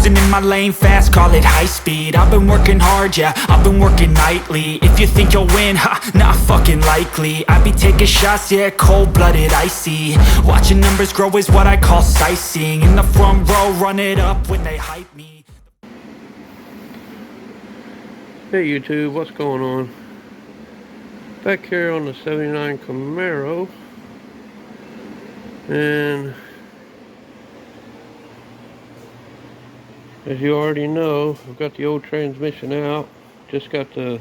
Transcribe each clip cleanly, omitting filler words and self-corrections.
cruising in my lane fast, call it high speed. I've been working hard, yeah, I've been working nightly. If you think you'll win, ha, not fucking likely. I be taking shots, yeah, cold-blooded, icy. Watching numbers grow is what I call sightseeing. In the front row, run it up when they hype me. Hey YouTube, what's going on? Back here on the 79 Camaro, and as you already know, I've got the old transmission out. Just got the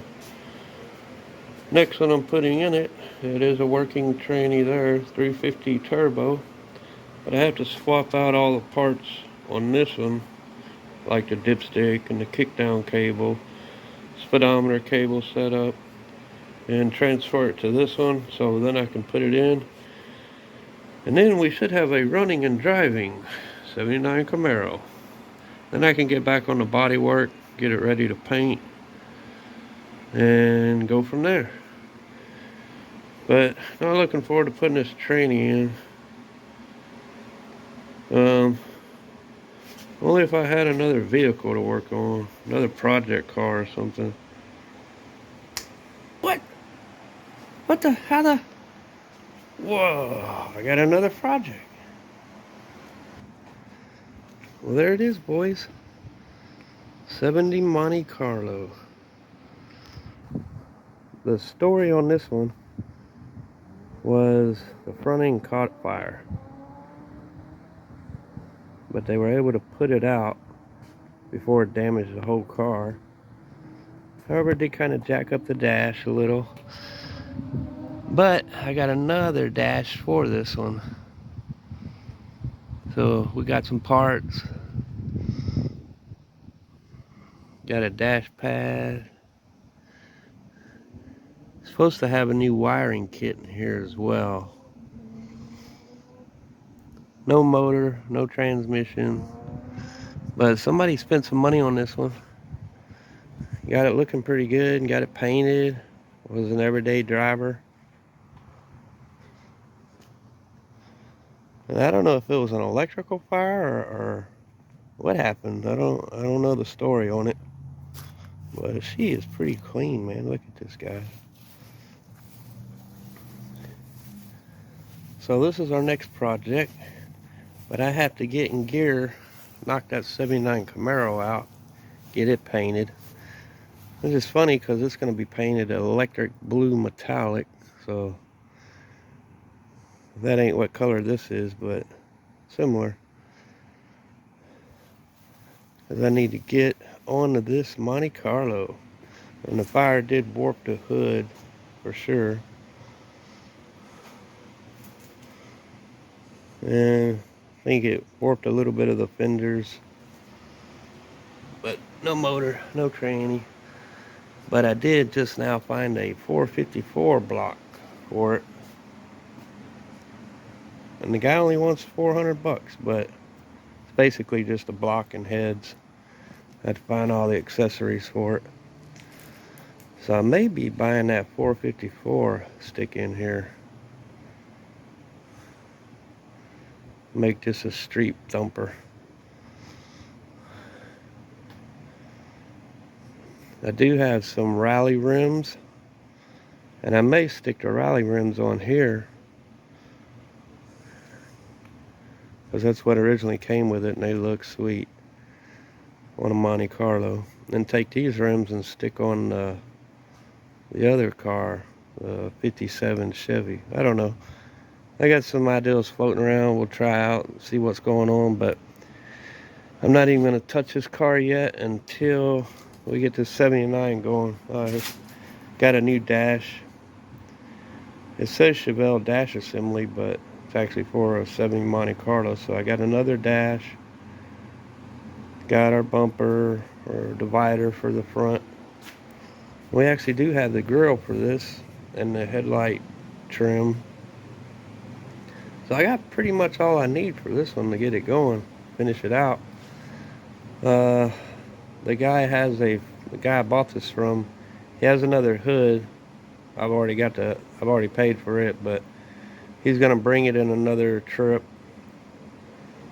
next one I'm putting in it. It is a working tranny there, 350 turbo, but I have to swap out all the parts on this one, like the dipstick and the kickdown cable, speedometer cable setup, and transfer it to this one so then I can put it in. And then we should have a running and driving 79 Camaro. Then I can get back on the body work, get it ready to paint, and go from there. But I'm looking forward to putting this tranny in. Only if I had another vehicle to work on, another project car or something. What? What the? How the? Whoa, I got another project. Well, there it is, boys. 70 Monte Carlo. The story on this one was the front end caught fire, but they were able to put it out before it damaged the whole car. However, it did kind of jack up the dash a little, but I got another dash for this one. So we got some parts, got a dash pad. Supposed to have a new wiring kit in here as well. No motor, no transmission, but somebody spent some money on this one. Got it looking pretty good and got it painted. Was an everyday driver. And I don't know if it was an electrical fire or what happened. I don't know the story on it. But she is pretty clean, man. Look at this guy. So this is our next project, but I have to get in gear, knock that 79 Camaro out, get it painted. This is funny because it's going to be painted electric blue metallic, so that ain't what color this is, but similar. Because I need to get onto this Monte Carlo, and the fire did warp the hood for sure. And I think it warped a little bit of the fenders, but no motor, no tranny. But I did just now find a 454 block for it, and the guy only wants 400 bucks, but it's basically just a block and heads. I had to find all the accessories for it, so I may be buying that 454 stick in here. Make this a street thumper. I do have some rally rims, and I may stick the rally rims on here because that's what originally came with it, and they look sweet on a Monte Carlo. Then take these rims and stick on the other car, the 57 Chevy. I don't know. I got some ideas floating around. We'll try out and see what's going on, but I'm not even going to touch this car yet until we get this 79 going. Got a new dash. It says Chevelle dash assembly, but it's actually for a 70 Monte Carlo. So I got another dash. Got our bumper or divider for the front. We actually do have the grill for this and the headlight trim. So I got pretty much all I need for this one to get it going, finish it out. The guy I bought this from, he has another hood. I've already paid for it, but he's gonna bring it in another trip.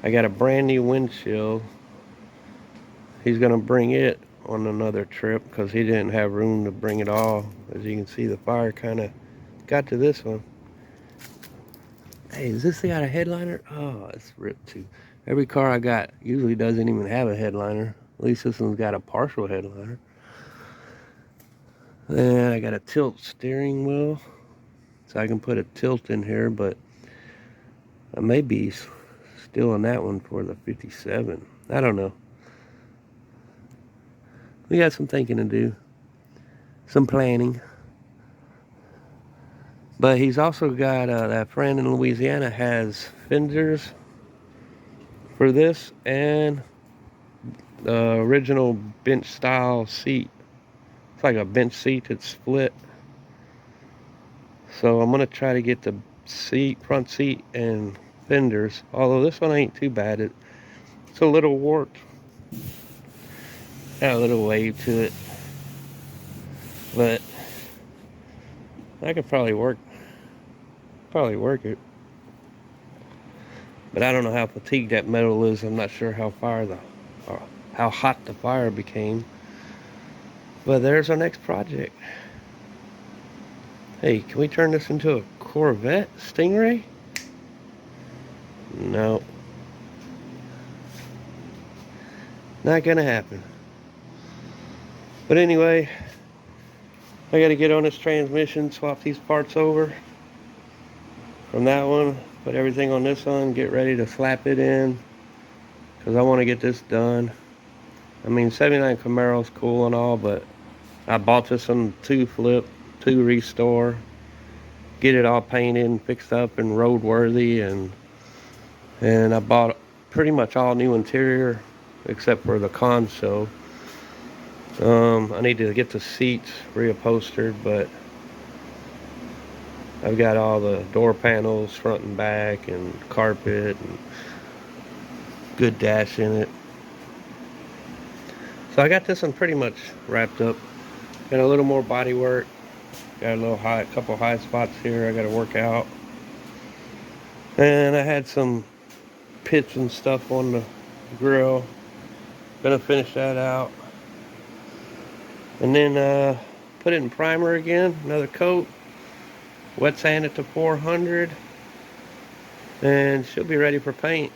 I got a brand new windshield he's gonna bring it on another trip because he didn't have room to bring it all. As you can see, the fire kind of got to this one. Hey, does this thing got a headliner? Oh, it's ripped too. Every car I got usually doesn't even have a headliner. At least this one's got a partial headliner. And I got a tilt steering wheel, so I can put a tilt in here, but I may be still on that one for the 57. I don't know. We got some thinking to do, some planning. But he's also got, that friend in Louisiana has fenders for this and the original bench style seat. It's like a bench seat that's split. So I'm gonna try to get the front seat and fenders, although this one ain't too bad. It's a little warped, got a little wave to it, but I could probably work it. But I don't know how fatigued that metal is. I'm not sure how hot the fire became. But there's our next project. Hey, can we turn this into a Corvette Stingray? No. Not gonna happen. But anyway, I gotta get on this transmission, swap these parts over from that one, put everything on this one, get ready to slap it in, because I want to get this done. I mean, 79 Camaro's cool and all, but I bought this on 2 flip, 2 restore, get it all painted and fixed up and roadworthy, and I bought pretty much all new interior except for the console. I need to get the seats reupholstered, but I've got all the door panels front and back and carpet and good dash in it. So I got this one pretty much wrapped up. Got a little more body work. Got a couple high spots here I got to work out. And I had some pits and stuff on the grill. Gonna finish that out. And then put it in primer again, another coat. Wet sand it to 400. And she'll be ready for paint.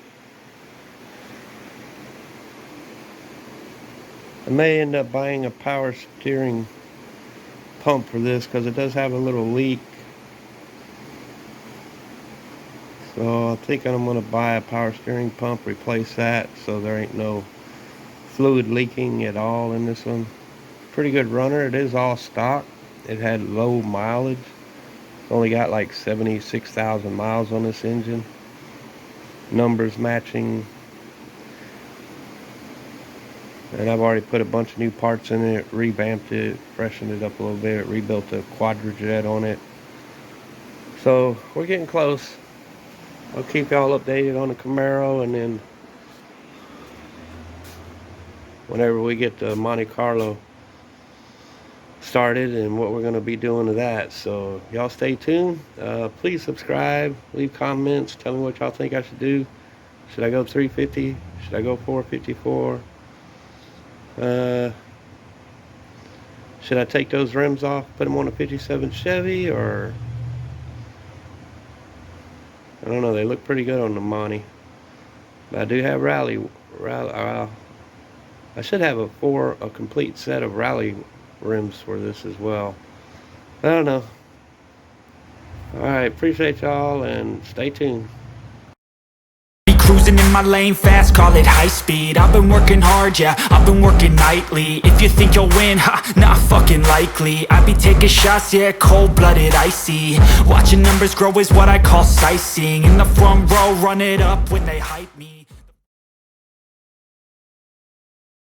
I may end up buying a power steering pump for this because it does have a little leak. So I think I'm going to buy a power steering pump, replace that so there ain't no fluid leaking at all in this one. Pretty good runner. It is all stock. It had low mileage. It's only got like 76,000 miles on this engine. Numbers matching. And I've already put a bunch of new parts in it, revamped it, freshened it up a little bit, rebuilt the quadrajet on it. So we're getting close. I'll keep y'all updated on the Camaro, and then whenever we get the Monte Carlo started and what we're going to be doing to that. So y'all stay tuned. Please subscribe, leave comments, tell me what y'all think I should do. Should I go 350? Should I go 454? Should I take those rims off, put them on a 57 Chevy, or I don't know. They look pretty good on the Monte, but I do have rally. I should have a complete set of rally rims for this as well. I don't know. All right, appreciate y'all and stay tuned. Cruising in my lane fast, call it high speed. I've been working hard, yeah, I've been working nightly. If you think you'll win, ha, not fucking likely. I be taking shots, yeah, cold-blooded, icy. Watching numbers grow is what I call sightseeing. In the front row, run it up when they hype me.